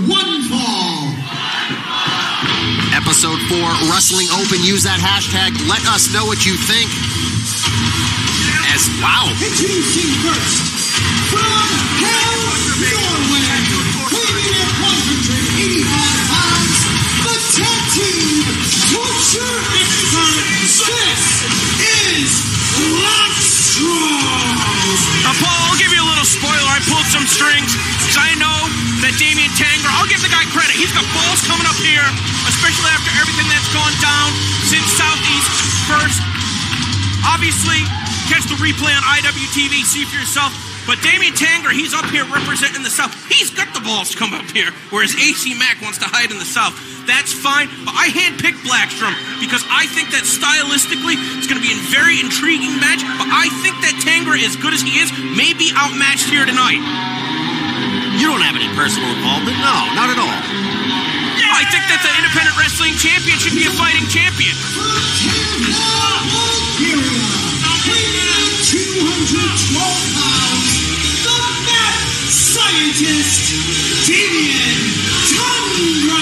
one fall. Episode 4, Wrestling Open. Use that hashtag. Let us know what you think. Wow. Introducing first, from Hell, Norway, weighing at 185 pounds, the tag team torture expert. This is Blaxstrom. Paul, I'll give you a little spoiler. I pulled some strings because I know that Damyan Tangra, I'll give the guy credit. He's got balls coming up here, especially after everything that's gone down since Southeast first. Obviously, catch the replay on IWTV, see for yourself. But Damyan Tangra, he's up here representing the South. He's got the balls to come up here, whereas AC Mack wants to hide in the South. That's fine, but I handpicked Blaxstrom because I think that stylistically it's going to be a very intriguing match, but I think that Tangra, as good as he is, may be outmatched here tonight. You don't have any personal involvement? No, not at all. Yeah, I think that the independent wrestling champion should be a fighting champion. 212 pounds, the Mad Scientist, Damyan Tangra.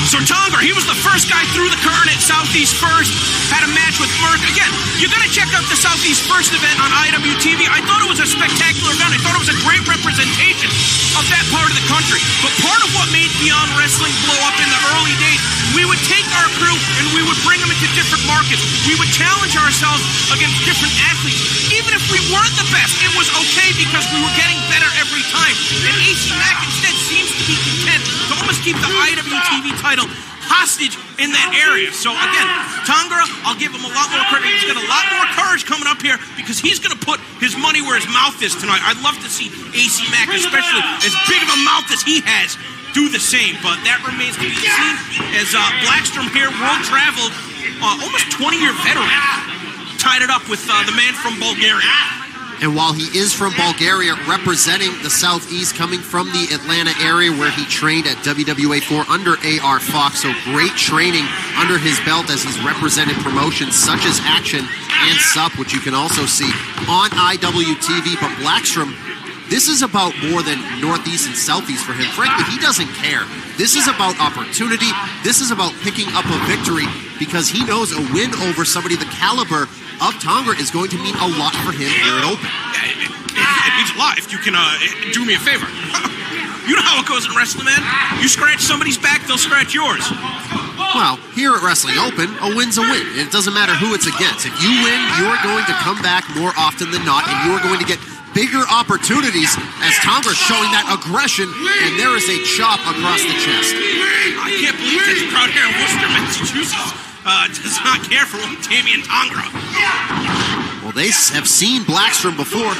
So Tangra, he was the first guy through the curtain at Southeast First, had a match with Merck. Again, you got to check out the Southeast First event on IWTV. I thought it was a spectacular event. I thought it was a great representation of that part of the country. But part of what made Beyond Wrestling blow up in the early days, we would take our crew and we would bring them into different markets. We would challenge ourselves against different athletes. Even if we weren't the best, it was okay because we were getting better every time. And AC Mack instead seems to be content to almost keep the IWTV title hostage in that area. So again, Tangra, I'll give him a lot more credit. He's got a lot more courage coming up here because he's going to put his money where his mouth is tonight. I'd love to see AC Mack, especially as big of a mouth as he has, do the same. But that remains to be seen as Blaxstrom here, world-traveled, almost 20-year veteran, tied it up with the man from Bulgaria. And while he is from Bulgaria, representing the Southeast, coming from the Atlanta area where he trained at WWA4 under A.R. Fox, so great training under his belt as he's represented promotions such as Action and SUP, which you can also see on IWTV. But Blaxstrom, this is about more than Northeast and Southeast for him. Frankly, he doesn't care. This is about opportunity. This is about picking up a victory because he knows a win over somebody the caliber of Tangra is going to mean a lot for him here at Open. It means a lot if you can do me a favor. You know how it goes in wrestling, man. You scratch somebody's back, they'll scratch yours. Well, here at Wrestling Open, a win's a win. It doesn't matter who it's against. If you win, you're going to come back more often than not, and you're going to get bigger opportunities as Tangra's showing that aggression, and there is a chop across the chest. I can't believe that the crowd here in Worcester, Massachusetts does not care for Damyan Tangra. Well, they have seen Blaxstrom before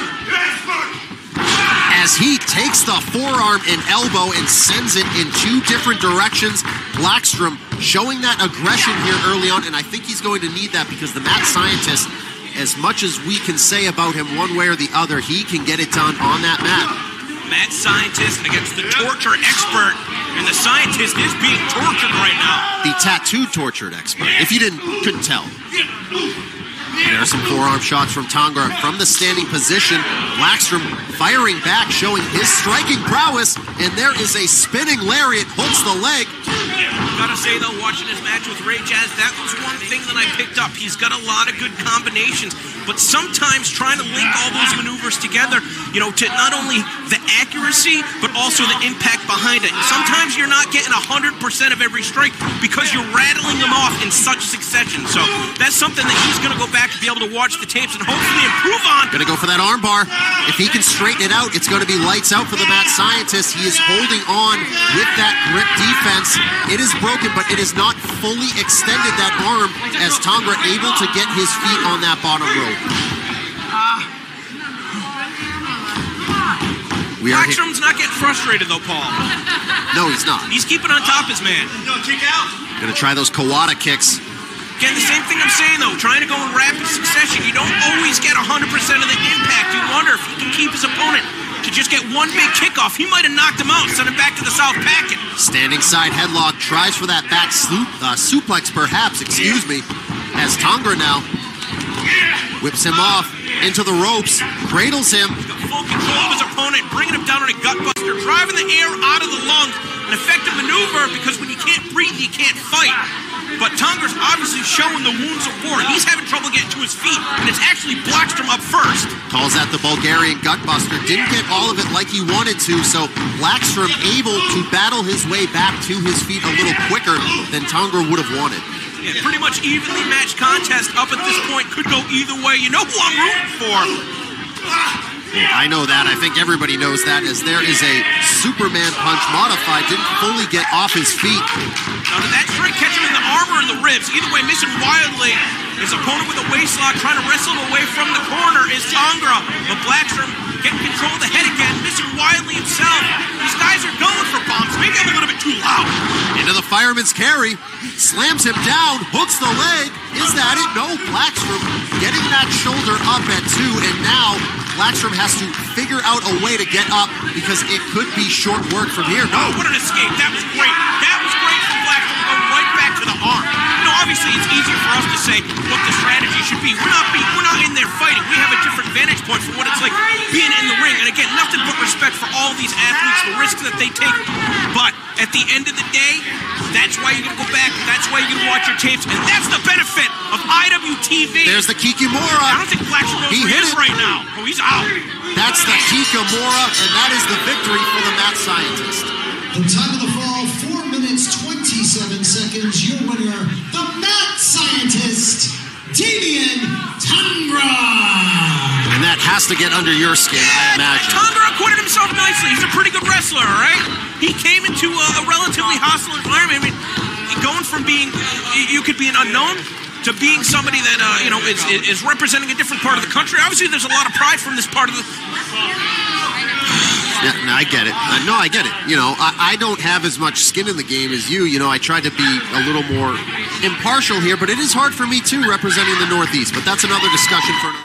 as he takes the forearm and elbow and sends it in two different directions. Blaxstrom showing that aggression here early on, and I think he's going to need that because the Mad Scientist, as much as we can say about him one way or the other, he can get it done on that mat. Mad Scientist against the torture expert, and the scientist is being tortured right now. The tattooed tortured expert, if you couldn't tell. There are some forearm shots from Tangra from the standing position. Blaxstrom firing back, showing his striking prowess, and there is a spinning lariat, hooks the leg. Gotta say though, watching his match with Ray Jazz, that was one thing that I picked up. He's got a lot of good combinations, but sometimes trying to link all those maneuvers together, you know, to not only the accuracy, but also the impact behind it. Sometimes you're not getting 100% of every strike because you're rattling them off in such succession. So that's something that he's gonna go back to be able to watch the tapes and hopefully improve on. Gonna go for that arm bar. If he can straighten it out, it's gonna be lights out for the Mad Scientist. He is holding on with that grip defense. It is broken, but it is not fully extended, that arm, as Tangra able to get his feet on that bottom rope. Blaxstrom's not getting frustrated though, Paul. No, he's not. He's keeping on top of his man. Kick out. Gonna try those Kawada kicks. Again, the same thing I'm saying though, trying to go in rapid succession, you don't always get 100% of the impact. You wonder if he can keep his opponent to just get one big kickoff. He might have knocked him out, sent him back to the South Packet. Standing side headlock, tries for that back suplex perhaps, excuse me, as Tangra now whips him off into the ropes, cradles him. full control of his opponent, bringing him down on a gutbuster, driving the air out of the lungs. An effective maneuver, because when you can't breathe, you can't fight. But Tangra's obviously showing the wounds of war. He's having trouble getting to his feet, and it's actually Blaxstrom up first. Calls out the Bulgarian gutbuster. Didn't get all of it like he wanted to, so Blaxstrom able to battle his way back to his feet a little quicker than Tangra would have wanted. Yeah, pretty much evenly matched contest up at this point. Could go either way. You know who I'm rooting for. I know that. I think everybody knows that, as there is a Superman punch modified. Didn't fully get off his feet. Now, did that strike catch him in the arm or in the ribs? Either way, missing wildly. His opponent with a waist lock trying to wrestle him away from the corner is Tangra. But Blaxstrom getting control of the head again, missing wildly himself. These guys are going for bombs. Maybe I'm a little bit too loud. Into the fireman's carry. Slams him down. Hooks the leg. Is that it? No. Blaxstrom getting that shoulder up at 2, and now Blaxstrom has to figure out a way to get up, because it could be short work from here. No. What an escape. That was great. That was great from Blaxstrom to go right back to the arm. You know, obviously it's easier for us to say what the strategy should be. We're not in there fighting. We have a different vantage point for what it's like being in the ring. And again, nothing but respect for all these athletes, the risks that they take. But at the end of the day, that's why you're going to go back. That's why you're going to watch your tapes. And that's the benefit of IWTV. There's the Kikimura. I don't think Blaxstrom knows where he is right now. Oh, he's out. That's the Kikimura, and that is the victory for the Mat Scientist. The time of the fall, 4 minutes, 27 seconds. Your winner, the Mat Scientist, Damyan Tangra. And that has to get under your skin, I imagine. Tangra acquitted himself nicely. He's a pretty good wrestler, all right? He came into a relatively hostile environment. I mean, going from being, you could be an unknown, to being somebody that, is representing a different part of the country. Obviously, there's a lot of pride from this part of the... Yeah, no, I get it. I get it. You know, I don't have as much skin in the game as you. You know, I try to be a little more impartial here, but it is hard for me, too, representing the Northeast. But that's another discussion for another...